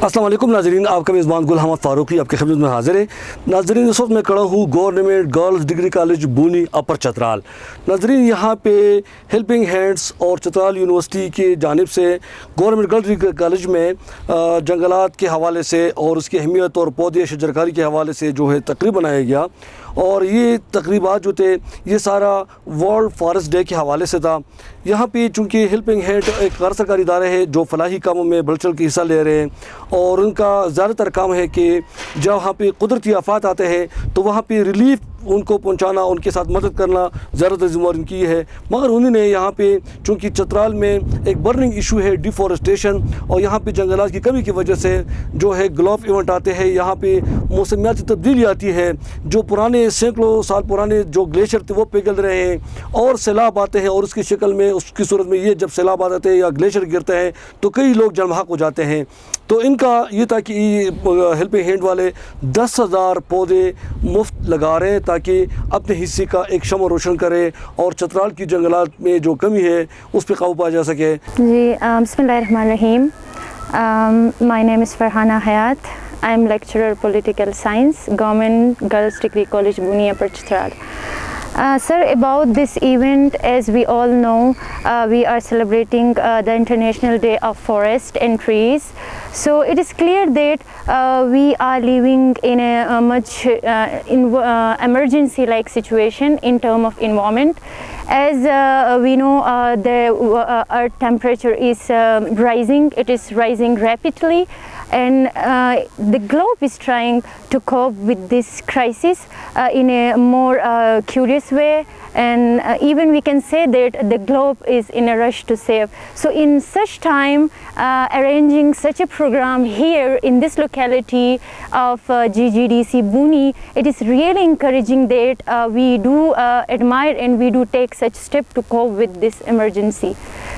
अस्सलाम वालेकुम नाजरीन, आपका मेज़बान गुल अहमद फ़ारूकी आपके खिदमत में हाज़िर है। नाजरीन, इस वक्त मैं खड़ा हूँ गवर्नमेंट गर्ल्स डिग्री कॉलेज बूनी अपर चतराल। नाजरीन, यहाँ पे हेल्पिंग हैंड्स और चतराल यूनिवर्सिटी की जानिब से गवर्नमेंट गर्ल्स डिग्री कॉलेज में जंगलात के हवाले से और उसकी अहमियत और पौधे शजरकारी के हवाले से जो है तकरीब बनाया गया। और ये तकरीबात जो थे ये सारा वर्ल्ड फॉरेस्ट डे के हवाले से था। यहाँ पे चूँकि हेल्पिंग हैंड एक गैर सरकारी इदारे है जो फलाही कामों में बढ़ चढ़ के हिस्सा ले रहे हैं और उनका ज़्यादातर काम है कि जब वहाँ पे कुदरती आफात आते हैं तो वहाँ पे रिलीफ उनको पहुँचाना, उनके साथ मदद करना ज़्यादातर ज़िम्मेदारी उनकी है। मगर उन्होंने यहाँ पे चूँकि चतराल में एक बर्निंग इशू है डिफॉरेस्टेशन और यहाँ पे जंगलात की कमी की वजह से जो है ग्लोब इवेंट आते हैं, यहाँ पे मौसमियाती तब्दीली आती है, जो पुराने सैकड़ों साल पुराने जो ग्लेशियर थे वो पिघल रहे हैं और सैलाब आते हैं और उसकी शक्ल में उसकी सूरत में ये जब सैलाब आ जाते हैं या ग्लेशियर गिरते हैं तो कई लोग जलमहाक हो जाते हैं। तो इनका ये था कि हेल्पिंग हैंड वाले 10,000 पौधे मुफ्त लगा रहे हैं ताकि अपने हिस्से का एक शम्मा रोशन करें और चतराल की जंगलात में जो कमी है उस पर काबू पाया जा सके। जी, बिस्मिल्लाहिर्रहमानिर्रहीम। My name is Farhana Hayat. I am lecturer political science, Government Girls Degree College, Buni Upper Chitral. Sir, about this event, as we all know, we are celebrating the International Day of Forest and Trees. So it is clear that we are living in a much emergency-like situation in terms of environment. As we know, the earth temperature is rising. It is rising rapidly, and the globe is trying to cope with this crisis in a more curious way, and even we can say that the globe is in a rush to save. So in such time, arranging such a program here in this locality of GGDC Buni, it is really encouraging that we do admire and we do take such step to cope with this emergency.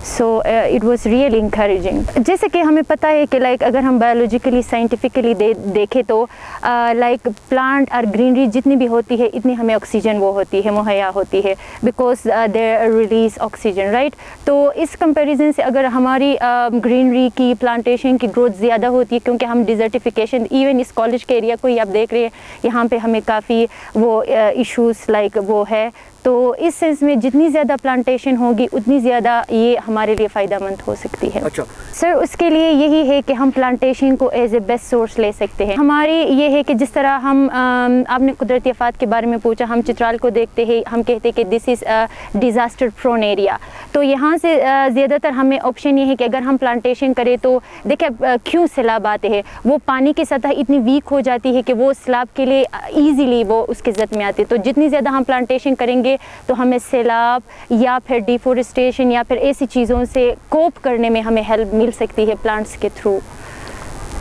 So it was really encouraging. जैसे कि हमें पता है कि like अगर हम biologically scientifically देखें तो लाइक प्लांट और ग्रीनरी जितनी भी होती है इतनी हमें ऑक्सीजन वो होती है मुहैया होती है because they release oxygen, right. तो इस कंपैरिजन से अगर हमारी ग्रीनरी की प्लांटेशन की ग्रोथ ज़्यादा होती है क्योंकि हम डिजर्टिफिकेशन इवन इस कॉलेज के एरिया को ही आप देख रहे हैं, यहाँ पे हमें काफ़ी वो इश्यूज़ लाइक वो है। तो इस सेंस में जितनी ज़्यादा प्लांटेशन होगी उतनी ज़्यादा ये हमारे लिए फ़ायदेमंद हो सकती है। अच्छा सर, उसके लिए यही है कि हम प्लांटेशन को एज ए बेस्ट सोर्स ले सकते हैं। हमारी ये है कि जिस तरह हम आपने कुदरती आफात के बारे में पूछा, हम चित्राल को देखते हैं, हम कहते हैं कि this is disaster prone area. तो यहाँ से ज़्यादातर हमें ऑप्शन ये है कि अगर हम प्लांटेशन करें तो देखिए क्यों सैलाब आते हैं, वो पानी की सतह इतनी वीक हो जाती है कि वो सैलाब के लिए ईज़िली वो उसके ज़द में आती है। तो जितनी ज़्यादा हम प्लांटेशन करेंगे तो हमें सैलाब या फिर डिफोरेस्टेशन या फिर ऐसी चीज़ों से कोप करने में हमें हेल्प मिल सकती है प्लांट्स के थ्रू।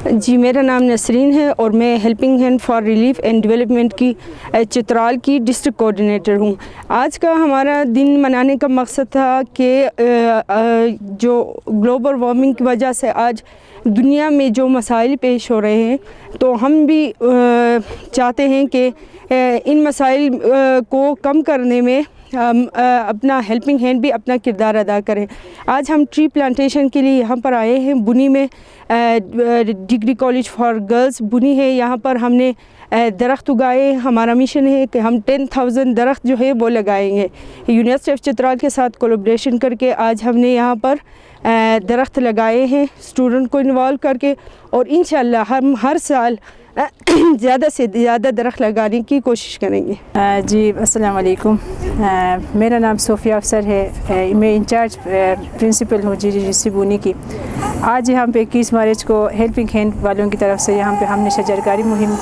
जी, मेरा नाम नसरीन है और मैं helping hand for relief and development की चित्राल की डिस्ट्रिक्ट कोऑर्डिनेटर हूँ। आज का हमारा दिन मनाने का मकसद था कि जो ग्लोबल वार्मिंग की वजह से आज दुनिया में जो मसाइल पेश हो रहे हैं तो हम भी चाहते हैं कि इन मसाइल को कम करने में अपना हेल्पिंग हैंड भी अपना किरदार अदा करें। आज हम ट्री प्लांटेशन के लिए यहाँ पर आए हैं बुनी में। डिग्री कॉलेज फॉर गर्ल्स बुनी है, यहाँ पर हमने दरख्त उगाए। हमारा मिशन है कि हम 10,000 दरख्त जो है वो लगाएंगे। यूनिवर्सिटी ऑफ चित्राल के साथ कोलैबोरेशन करके आज हमने यहाँ पर दरख्त लगाए हैं स्टूडेंट को इन्वॉल्व करके, और इंशाल्लाह हम हर साल ज़्यादा से ज़्यादा दरख्त लगाने की कोशिश करेंगे। जी, अस्सलाम वालेकुम। मेरा नाम सोफिया अफसर है, मैं इंचार्ज प्रिंसिपल हूँ GGDC बूनी की। आज यहाँ पे 21 मार्च को हेल्पिंग हैंड वालों की तरफ से यहाँ पे हमने शजरकारी मुहिम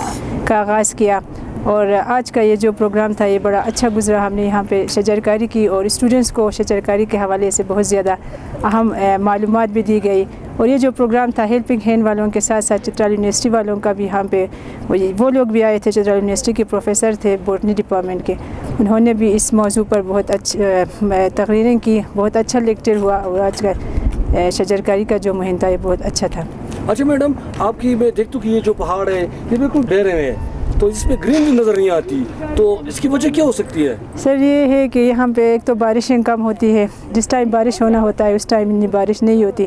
का आगाज़ किया और आज का ये जो प्रोग्राम था ये बड़ा अच्छा गुजरा। हमने यहाँ पे शजरकारी की और स्टूडेंट्स को शजरकारी के हवाले से बहुत ज़्यादा अहम मालूमात भी दी गई। और ये जो प्रोग्राम था हेल्पिंग हैंड वालों के साथ साथ चित्राल यूनिवर्सिटी वालों का भी यहाँ पे वो लोग भी आए थे। चित्राल यूनिवर्सिटी के प्रोफेसर थे बॉटनी डिपार्टमेंट के, उन्होंने भी इस मौजू पर बहुत अच्छी तकरीरें की, बहुत अच्छा लेक्चर हुआ और आज का शजरकारी का जो मुहिम था ये बहुत अच्छा था। अच्छा मैडम, आपकी मैं देखता हूँ कि ये जो पहाड़ है ये बिल्कुल डेरे में है, تو اس میں گرینری نظر نہیں آتی, تو اس کی وجہ کیا ہو سکتی ہے؟ سر یہ ہے کہ یہاں پہ ایک تو بارشیں کم ہوتی ہے, جس ٹائم بارش ہونا ہوتا ہے اس ٹائم اتنی بارش نہیں ہوتی.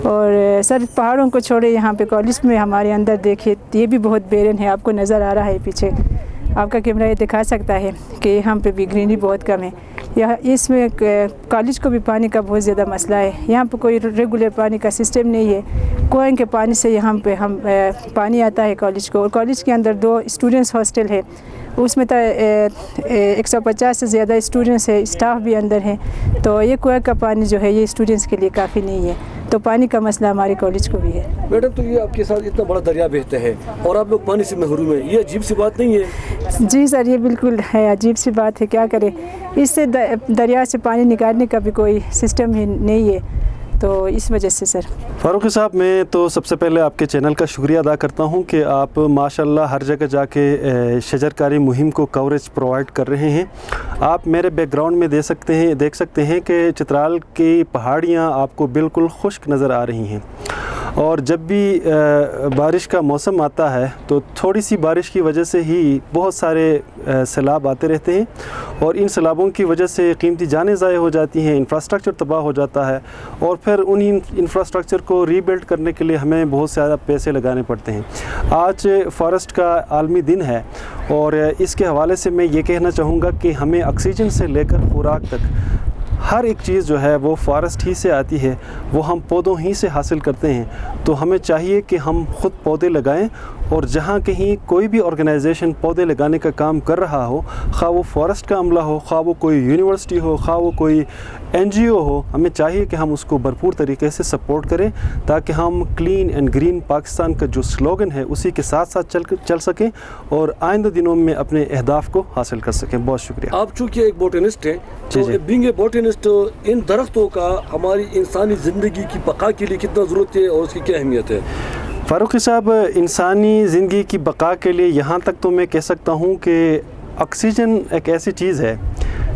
اور سر پہاڑوں کو چھوڑے یہاں پہ کالج میں ہمارے اندر دیکھیے یہ بھی بہت بیرن ہے, آپ کو نظر آ رہا ہے پیچھے, آپ کا کیمرہ یہ دکھا سکتا ہے کہ یہاں پہ بھی گرینری بہت کم ہے. یہاں اس میں کالج کو بھی پانی کا بہت زیادہ مسئلہ ہے. یہاں پہ کوئی ریگولر پانی کا سسٹم نہیں ہے. کنویں کے پانی سے یہاں پہ ہم پانی آتا ہے کالج کو, اور کالج کے اندر 2 اسٹوڈنٹس ہاسٹل ہے, اس میں 150 سے زیادہ اسٹوڈنٹس ہے, اسٹاف بھی اندر ہیں. تو یہ کنویں کا پانی جو ہے یہ اسٹوڈنٹس کے لیے کافی نہیں ہے, تو پانی کا مسئلہ ہمارے کالج کو بھی ہے. میڈم, تو یہ آپ کے ساتھ اتنا بڑا دریا بہتا ہے اور آپ لوگ پانی سے محروم ہیں, یہ عجیب سی بات نہیں ہے؟ جی سر, یہ بالکل ہے عجیب سی بات ہے, کیا کریں, اس سے دریا سے پانی نکالنے کا بھی کوئی سسٹم ہی نہیں ہے, تو اس وجہ سے. سر فاروقی صاحب, میں تو سب سے پہلے آپ کے چینل کا شکریہ ادا کرتا ہوں کہ آپ ماشاءاللہ ہر جگہ جا کے شجرکاری مہم کو کوریج پرووائڈ کر رہے ہیں. آپ میرے بیک گراؤنڈ میں دیکھ سکتے ہیں کہ چترال کی پہاڑیاں آپ کو بالکل خشک نظر آ رہی ہیں, اور جب بھی بارش کا موسم آتا ہے تو تھوڑی سی بارش کی وجہ سے ہی بہت سارے سیلاب آتے رہتے ہیں, اور ان سیلابوں کی وجہ سے قیمتی جانیں ضائع ہو جاتی ہیں, انفراسٹرکچر تباہ ہو جاتا ہے, اور پھر انہی انفراسٹرکچر کو ری بلڈ کرنے کے لیے ہمیں بہت زیادہ پیسے لگانے پڑتے ہیں. آج فارسٹ کا عالمی دن ہے, اور اس کے حوالے سے میں یہ کہنا چاہوں گا کہ ہمیں آکسیجن سے لے کر خوراک تک ہر ایک چیز جو ہے وہ فارسٹ ہی سے آتی ہے, وہ ہم پودوں ہی سے حاصل کرتے ہیں. تو ہمیں چاہیے کہ ہم خود پودے لگائیں, اور جہاں کہیں کوئی بھی آرگنائزیشن پودے لگانے کا کام کر رہا ہو, خواہ وہ فارسٹ کا عملہ ہو, خواہ وہ کوئی یونیورسٹی ہو, خواہ وہ کوئی NGO ہو, ہمیں چاہیے کہ ہم اس کو بھرپور طریقے سے سپورٹ کریں, تاکہ ہم کلین اینڈ گرین پاکستان کا جو سلوگن ہے اسی کے ساتھ ساتھ چل سکیں, اور آئندہ دنوں میں اپنے اہداف کو حاصل کر سکیں. بہت شکریہ. آپ چونکہ ایک بوٹینسٹ ہیں, تو بینگ اے بوٹینسٹ, ان درختوں کا ہماری انسانی زندگی کی بقا کے لیے کتنا ضرورت ہے اور اس کی کیا اہمیت ہے؟ فاروقی صاحب, انسانی زندگی کی بقا کے لیے یہاں تک تو میں کہہ سکتا ہوں کہ آکسیجن ایک ایسی چیز ہے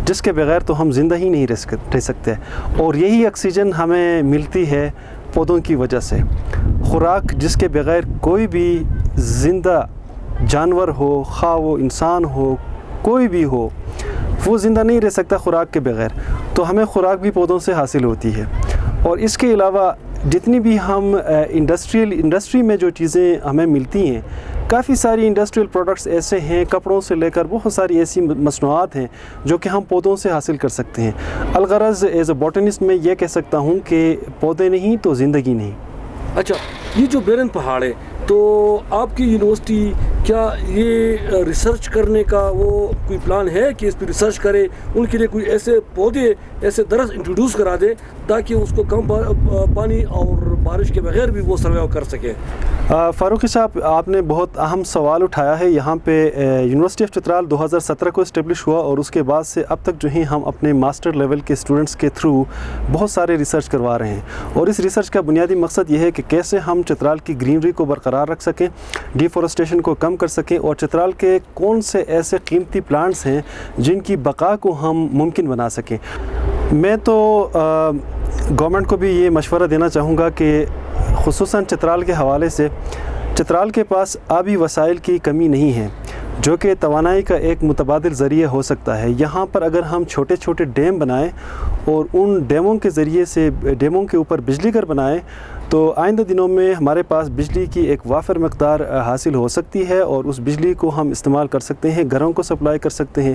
جس کے بغیر تو ہم زندہ ہی نہیں رہ سکتے, اور یہی آکسیجن ہمیں ملتی ہے پودوں کی وجہ سے. خوراک جس کے بغیر کوئی بھی زندہ جانور ہو, خواہ وہ انسان ہو, کوئی بھی ہو, وہ زندہ نہیں رہ سکتا خوراک کے بغیر. تو ہمیں خوراک بھی پودوں سے حاصل ہوتی ہے, اور اس کے علاوہ جتنی بھی ہم انڈسٹری میں جو چیزیں ہمیں ملتی ہیں, کافی ساری انڈسٹریل پروڈکٹس ایسے ہیں, کپڑوں سے لے کر بہت ساری ایسی مصنوعات ہیں جو کہ ہم پودوں سے حاصل کر سکتے ہیں. الغرض ایز اے باٹنسٹ میں یہ کہہ سکتا ہوں کہ پودے نہیں تو زندگی نہیں. اچھا, یہ جو بیرن پہاڑ ہے, تو آپ کی یونیورسٹی کیا یہ ریسرچ کرنے کا وہ کوئی پلان ہے کہ اس پہ ریسرچ کرے, ان کے لیے کوئی ایسے پودے, ایسے درخت انٹروڈیوس کرا دے تاکہ اس کو کم پانی اور بارش کے بغیر بھی وہ سروائیو کر سکے؟ فاروقی صاحب, آپ نے بہت اہم سوال اٹھایا ہے. یہاں پہ یونیورسٹی آف چترال 2017 کو اسٹیبلش ہوا, اور اس کے بعد سے اب تک جو ہیں ہم اپنے ماسٹر لیول کے اسٹوڈنٹس کے تھرو بہت سارے ریسرچ کروا رہے ہیں. اور اس ریسرچ کا بنیادی مقصد یہ ہے کہ کیسے ہم چترال کی گرینری کو برقرار رکھ سکیں, ڈیفورسٹیشن کو کم کر سکیں, اور چترال کے کون سے ایسے قیمتی پلانٹس ہیں جن کی بقا کو ہم ممکن بنا سکیں. میں تو گورنمنٹ کو بھی یہ مشورہ دینا چاہوں گا کہ خصوصاً چترال کے حوالے سے, چترال کے پاس آبی وسائل کی کمی نہیں ہے, جو کہ توانائی کا ایک متبادل ذریعہ ہو سکتا ہے. یہاں پر اگر ہم چھوٹے چھوٹے ڈیم بنائیں اور ان ڈیموں کے ذریعے سے ڈیموں کے اوپر بجلی گھر بنائیں, تو آئندہ دنوں میں ہمارے پاس بجلی کی ایک وافر مقدار حاصل ہو سکتی ہے, اور اس بجلی کو ہم استعمال کر سکتے ہیں, گھروں کو سپلائی کر سکتے ہیں,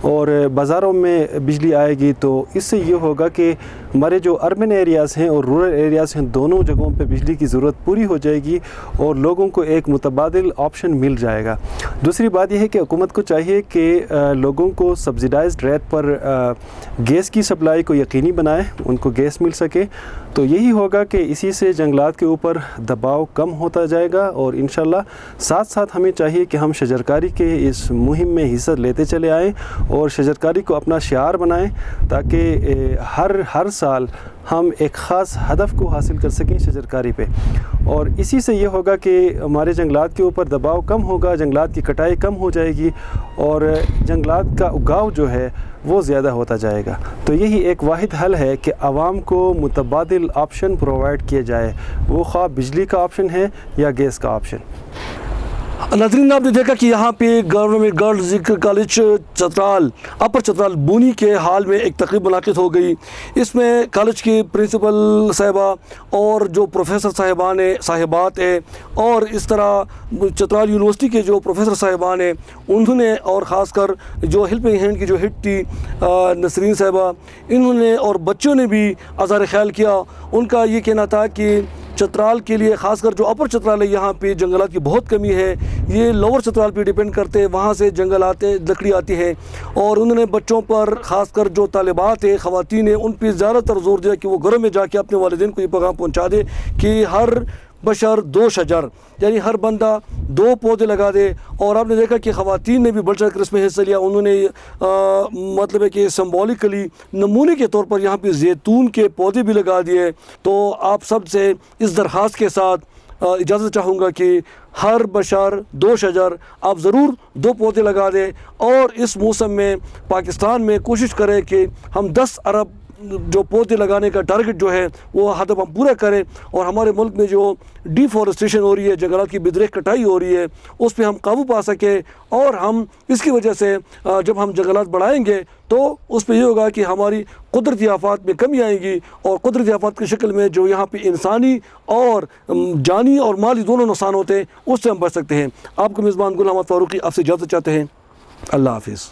اور بازاروں میں بجلی آئے گی. تو اس سے یہ ہوگا کہ ہمارے جو اربن ایریاز ہیں اور رورل ایریاز ہیں, دونوں جگہوں پہ بجلی کی ضرورت پوری ہو جائے گی, اور لوگوں کو ایک متبادل آپشن مل جائے گا. دوسری بات یہ ہے کہ حکومت کو چاہیے کہ لوگوں کو سبسیڈائزڈ ریٹ پر گیس کی سپلائی کو یقینی بنائے, ان کو گیس مل سکے. تو یہی ہوگا کہ اسی سے جنگلات کے اوپر دباؤ کم ہوتا جائے گا, اور انشاءاللہ ساتھ ساتھ ہمیں چاہیے کہ ہم شجرکاری کے اس مہم میں حصہ لیتے چلے آئیں, اور شجرکاری کو اپنا شعار بنائیں, تاکہ ہر سال ہم ایک خاص ہدف کو حاصل کر سکیں شجرکاری پہ. اور اسی سے یہ ہوگا کہ ہمارے جنگلات کے اوپر دباؤ کم ہوگا, جنگلات کی کٹائی کم ہو جائے گی, اور جنگلات کا اگاؤ جو ہے وہ زیادہ ہوتا جائے گا. تو یہی ایک واحد حل ہے کہ عوام کو متبادل آپشن پرووائڈ کیے جائے, وہ خواہ بجلی کا آپشن ہے یا گیس کا آپشن. नाज़रीन, आपने देखा कि यहाँ पे government girls degree college Chitral upper Chitral Booni के हाल में एक तकरीब मुनाकिद हो गई। इसमें कॉलेज की प्रिंसिपल साहिबा और जो प्रोफेसर साहिबात हैं और इस तरह चतराल यूनिवर्सिटी के जो प्रोफेसर साहिबान हैं उन्होंने, और ख़ासकर जो हेल्पिंग हैंड की जो हेड थी नसरीन साहिबा, इन्होंने और बच्चों ने भी अज़हार ख्याल किया। उनका ये कहना था कि चतराल के लिए ख़ासकर जो अपर चतराल है यहाँ पे जंगलात की बहुत कमी है। ये लोअर चतराल पे डिपेंड करते हैं, वहाँ से जंगल आते, लकड़ी आती है। और उन्होंने बच्चों पर ख़ासकर जो तालिबात है, ख़वातीन है, उन पर ज़्यादातर जोर दिया कि वो घरों में जाके अपने वालिदैन को ये पैगाम पहुँचा दे कि हर बशर 2 शजर, यानी हर बंदा 2 पौधे लगा दे। और आपने देखा कि ख़वातीन ने भी बढ़ चढ़ कर इसमें हिस्सा लिया। उन्होंने मतलब है कि सिम्बॉलिकली नमूने के तौर पर यहाँ पे जैतून के पौधे भी लगा दिए। तो आप सब से इस दरख्वास्त के साथ इजाज़त चाहूँगा कि हर बशर 2 शजर आप ज़रूर 2 पौधे लगा दें। और इस मौसम में पाकिस्तान में कोशिश करें कि हम 10 अरब जो पौधे लगाने का टारगेट जो है वो हदफ हम पूरा करें। और हमारे मुल्क में जो डिफॉरेस्टेशन हो रही है, जंगलात की बिदरेख कटाई हो रही है, उस पर हम काबू पा सकें। और हम इसकी वजह से जब हम जंगलात बढ़ाएंगे तो उस पर ये होगा कि हमारी कुदरती आफात में कमी आएगी। और कुदरती आफात की शक्ल में जो यहाँ पे इंसानी और जानी और माली दोनों नुकसान होते हैं, उससे हम बच सकते हैं। आपका मेज़बान गुल अहमद फ़ारूकी आपसे इजाज़त चाहते हैं। अल्लाह हाफिज़।